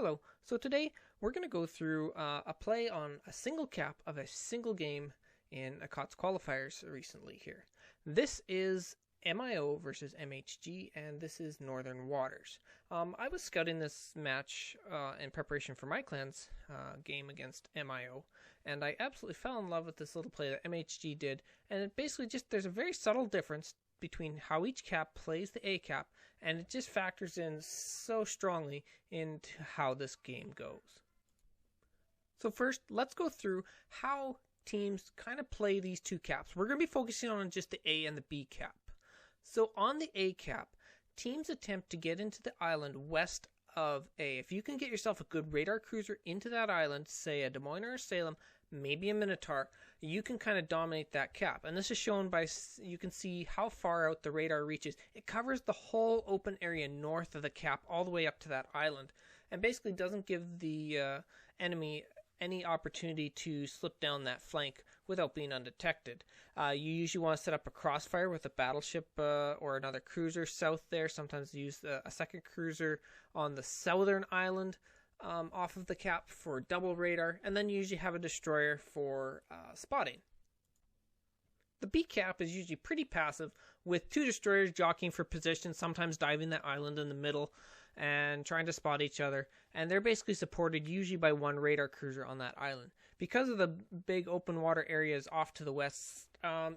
Hello. So today we're going to go through a play on a single cap of a single game in a COTS qualifiers recently here. This is MIO versus MHG, and this is Northern Waters. I was scouting this match in preparation for my clan's game against MIO, and I absolutely fell in love with this little play that MHG did, and it basically just, there's a very subtle difference between how each cap plays the A cap, and it just factors in so strongly into how this game goes. So first, let's go through how teams kind of play these two caps. We're going to be focusing on just the A and the B cap. So on the A cap, teams attempt to get into the island west of A. If you can get yourself a good radar cruiser into that island, say a Des Moines or a Salem, maybe a Minotaur, you can kind of dominate that cap. And this is shown by, you can see how far out the radar reaches. It covers the whole open area north of the cap all the way up to that island, and basically doesn't give the enemy any opportunity to slip down that flank without being undetected. You usually want to set up a crossfire with a battleship or another cruiser south there. Sometimes use a second cruiser on the southern island off of the cap for double radar, and then you usually have a destroyer for spotting. The B cap is usually pretty passive, with two destroyers jockeying for position, sometimes diving that island in the middle and trying to spot each other, and they're basically supported usually by one radar cruiser on that island. Because of the big open water areas off to the west,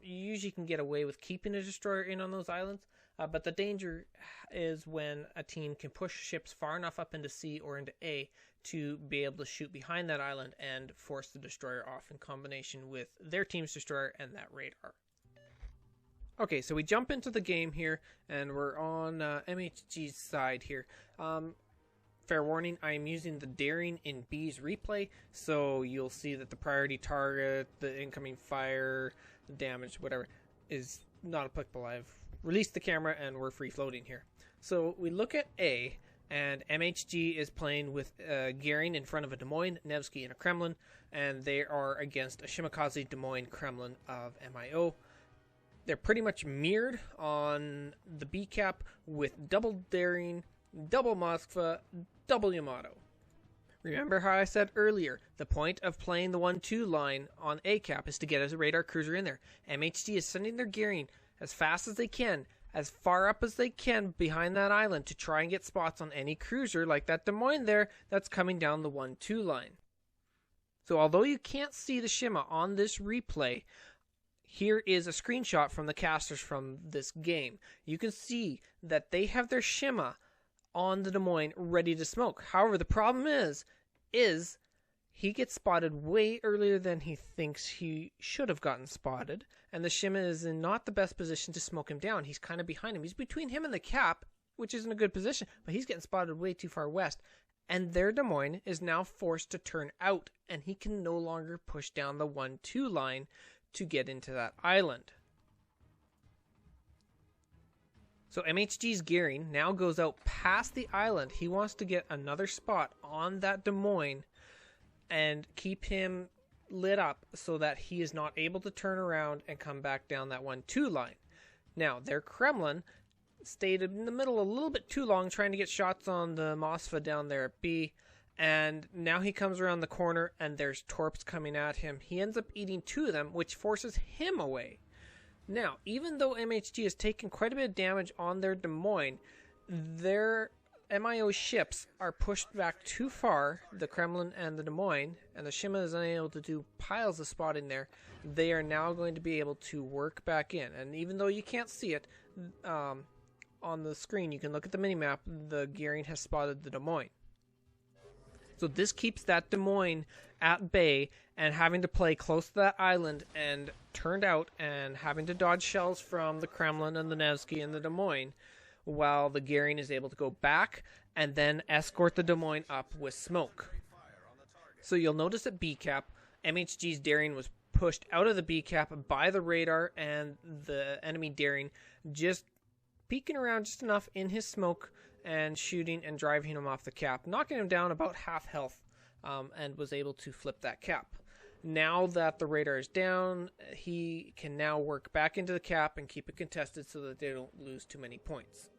you usually can get away with keeping a destroyer in on those islands, but the danger is when a team can push ships far enough up into C or into A to be able to shoot behind that island and force the destroyer off in combination with their team's destroyer and that radar. Okay, so we jump into the game here, and we're on MHG's side here. Fair warning, I am using the daring in B's replay, so you'll see that the priority target, the incoming fire, the damage, whatever, is not applicable. I've released the camera and we're free floating here. So we look at A, and MHG is playing with Garing in front of a Des Moines, Nevsky, and a Kremlin, and they are against a Shimakaze, Des Moines, Kremlin of MIO. They're pretty much mirrored on the B cap with double Daring, double Moskva, double Yamato. Remember how I said earlier, the point of playing the 1-2 line on A cap is to get a radar cruiser in there. MHG is sending their Garing as fast as they can, as far up as they can behind that island to try and get spots on any cruiser like that Des Moines there that's coming down the 1-2 line. So although you can't see the Shima on this replay, here is a screenshot from the casters from this game. You can see that they have their Shima on the Des Moines ready to smoke. However, the problem is he gets spotted way earlier than he thinks he should have gotten spotted, and the Shima is in not the best position to smoke him down. He's kind of behind him. He's between him and the cap, which isn't a good position, but he's getting spotted way too far west, and their Des Moines is now forced to turn out, and he can no longer push down the 1-2 line to get into that island. So MHG's Garing now goes out past the island. He wants to get another spot on that Des Moines and keep him lit up so that he is not able to turn around and come back down that 1-2 line. Now, their Kremlin stayed in the middle a little bit too long trying to get shots on the Moskva down there at B, and now he comes around the corner and there's Torps coming at him. He ends up eating two of them, which forces him away. Now, even though MHG has taken quite a bit of damage on their Des Moines, their MIO ships are pushed back too far, the Kremlin and the Des Moines, and the Shima is unable to do piles of spotting there. They are now going to be able to work back in. And even though you can't see it on the screen, you can look at the minimap, the Garing has spotted the Des Moines. So this keeps that Des Moines at bay and having to play close to that island and turned out and having to dodge shells from the Kremlin and the Nevsky and the Des Moines, while the Garing is able to go back and then escort the Des Moines up with smoke. So you'll notice at B cap, MHG's Daring was pushed out of the B cap by the radar, and the enemy Daring just peeking around just enough in his smoke and shooting and driving him off the cap, knocking him down about half health, and was able to flip that cap. Now that the radar is down, he can now work back into the cap and keep it contested so that they don't lose too many points.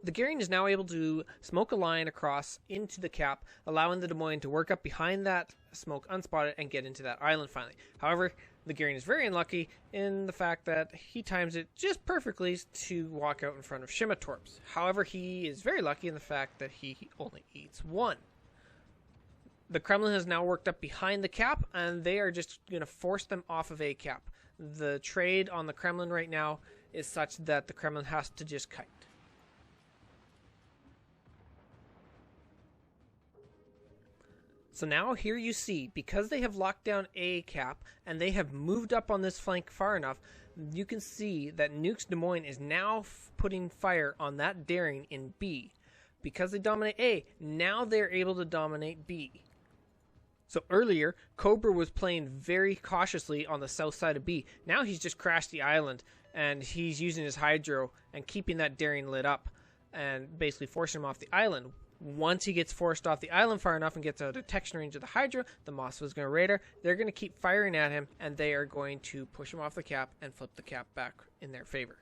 The Gearing is now able to smoke a line across into the cap, allowing the Des Moines to work up behind that smoke unspotted and get into that island finally. However, the Gearing is very unlucky in the fact that he times it just perfectly to walk out in front of Shimmatorps. However, he is very lucky in the fact that he only eats one. The Kremlin has now worked up behind the cap, and they are just going to force them off of A cap. The trade on the Kremlin right now is such that the Kremlin has to just kite. So now here you see, because they have locked down A cap and they have moved up on this flank far enough, you can see that Nukes Des Moines is now putting fire on that daring in B. Because they dominate A, now they're able to dominate B. So earlier, Cobra was playing very cautiously on the south side of B. Now he's just crashed the island, and he's using his Hydro and keeping that daring lit up and basically forcing him off the island. Once he gets forced off the island far enough and gets out of detection range of the Hydra, the Moskva is going to radar. They're going to keep firing at him, and they are going to push him off the cap and flip the cap back in their favor.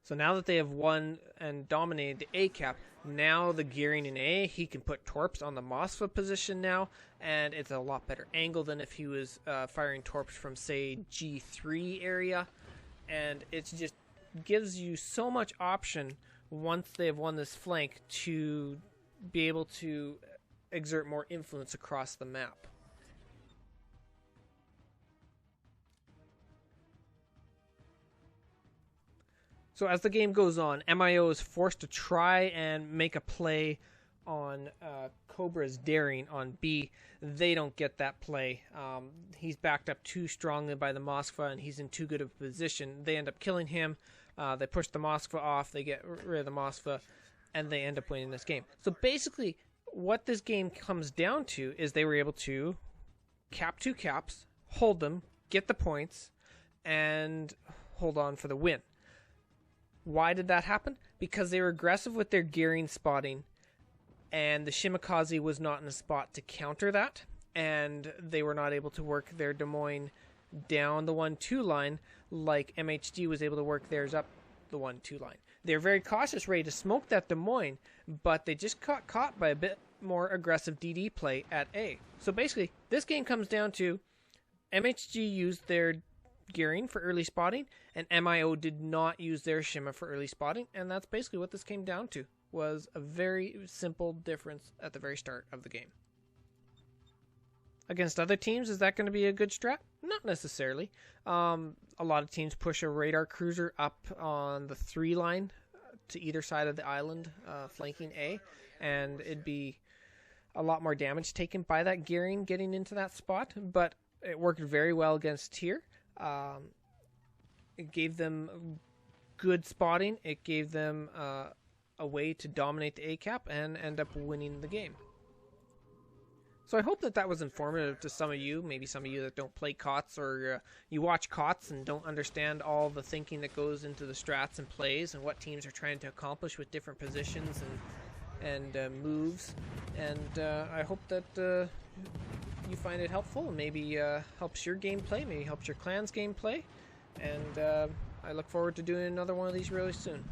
So now that they have won and dominated the A cap, now the Gearing in A, he can put Torps on the Moskva position now, and it's a lot better angle than if he was firing Torps from, say, G3 area. And it's just gives you so much option once they have won this flank to be able to exert more influence across the map. So as the game goes on, MIO is forced to try and make a play on Cobra's daring on B. They don't get that play. He's backed up too strongly by the Moskva, and he's in too good of a position. They end up killing him. They push the Moskva off. They get rid of the Moskva, and they end up winning this game. So basically, what this game comes down to is they were able to cap two caps, hold them, get the points, and hold on for the win. Why did that happen? Because they were aggressive with their gearing spotting, and the Shimakaze was not in a spot to counter that, and they were not able to work their Des Moines down the 1-2 line like MHG was able to work theirs up the 1-2 line. They're very cautious, ready to smoke that Des Moines, but they just got caught by a bit more aggressive DD play at A. So basically, this game comes down to MHG used their gearing for early spotting, and MIO did not use their Shima for early spotting, and that's basically what this came down to, was a very simple difference at the very start of the game. Against other teams, is that going to be a good strat? Not necessarily. A lot of teams push a radar cruiser up on the 3 line to either side of the island, flanking A, and it'd be a lot more damage taken by that gearing getting into that spot, but it worked very well against Tier. It gave them good spotting. It gave them a way to dominate the A cap and end up winning the game. So I hope that that was informative to some of you, maybe some of you that don't play COTS, or you watch COTS and don't understand all the thinking that goes into the strats and plays and what teams are trying to accomplish with different positions and moves. And I hope that you find it helpful, and maybe helps your gameplay, maybe helps your clan's gameplay. And I look forward to doing another one of these really soon.